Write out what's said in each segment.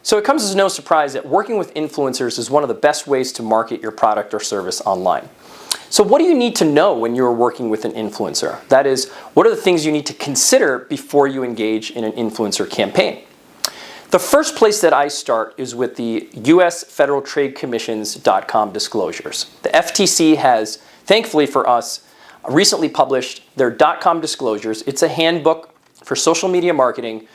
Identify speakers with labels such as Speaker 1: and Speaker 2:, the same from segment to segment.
Speaker 1: So it comes as no surprise that working with influencers is one of the best ways to market your product or service online. So what do you need to know when you're working with an influencer? That is, what are the things you need to consider before you engage in an influencer campaign? The first place that I start is with the US Federal Trade Commission's.com disclosures. The FTC has, thankfully for us, recently published their .com disclosures. It's a handbook for social media marketing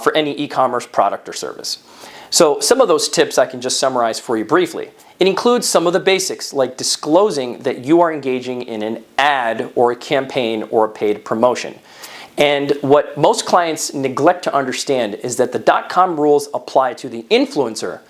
Speaker 1: for any e-commerce product or service. So some of those tips I can just summarize for you briefly. It includes some of the basics, like disclosing that you are engaging in an ad or a campaign or a paid promotion. And what most clients neglect to understand is that the .com rules apply to the influencer,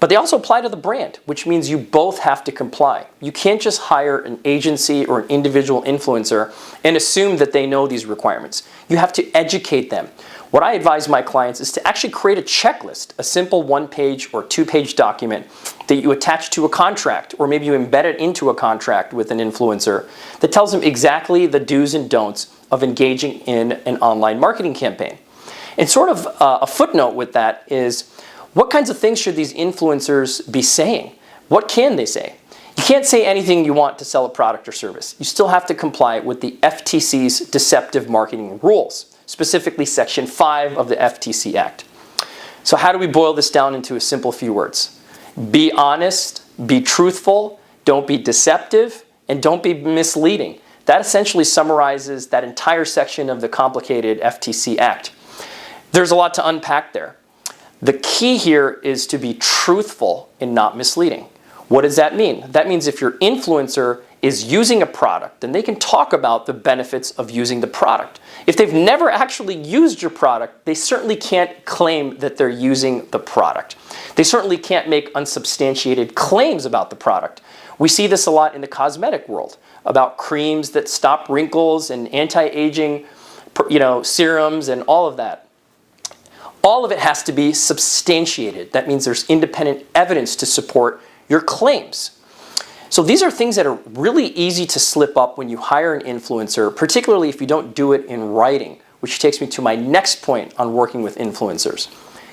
Speaker 1: but they also apply to the brand, which means you both have to comply. You can't just hire an agency or an individual influencer and assume that they know these requirements. You have to educate them. What I advise my clients is to actually create a checklist, a simple one-page or two-page document that you attach to a contract, or maybe you embed it into a contract with an influencer that tells them exactly the do's and don'ts of engaging in an online marketing campaign. And sort of a footnote with that is, what kinds of things should these influencers be saying? What can they say? You can't say anything you want to sell a product or service. You still have to comply with the FTC's deceptive marketing rules, specifically Section 5 of the FTC Act. So how do we boil this down into a simple few words? Be honest, be truthful, don't be deceptive, and don't be misleading. That essentially summarizes that entire section of the complicated FTC Act. There's a lot to unpack there. The key here is to be truthful and not misleading. What does that mean? That means if your influencer is using a product, then they can talk about the benefits of using the product. If they've never actually used your product, they certainly can't claim that they're using the product. They certainly can't make unsubstantiated claims about the product. We see this a lot in the cosmetic world, about creams that stop wrinkles and anti-aging, serums and all of that. All of it has to be substantiated. That means there's independent evidence to support your claims. So these are things that are really easy to slip up when you hire an influencer, particularly if you don't do it in writing, which takes me to my next point on working with influencers.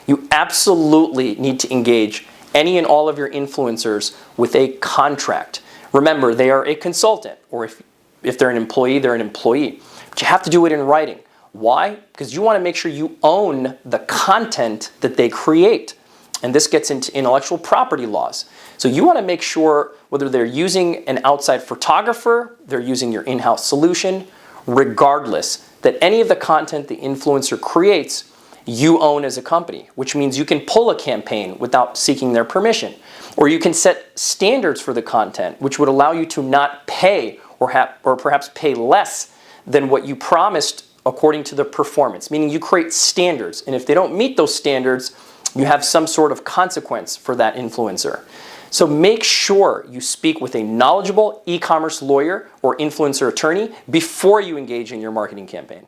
Speaker 1: You absolutely need to engage any and all of your influencers with a contract. Remember, they are a consultant, or if they're an employee, they're an employee. But you have to do it in writing. Why? Because you want to make sure you own the content that they create. And this gets into intellectual property laws. So you want to make sure whether they're using an outside photographer, they're using your in-house solution, regardless, that any of the content the influencer creates, you own as a company, which means you can pull a campaign without seeking their permission. Or you can set standards for the content, which would allow you to not pay or perhaps pay less than what you promised according to the performance, meaning you create standards. And if they don't meet those standards, you have some sort of consequence for that influencer. So make sure you speak with a knowledgeable e-commerce lawyer or influencer attorney before you engage in your marketing campaign.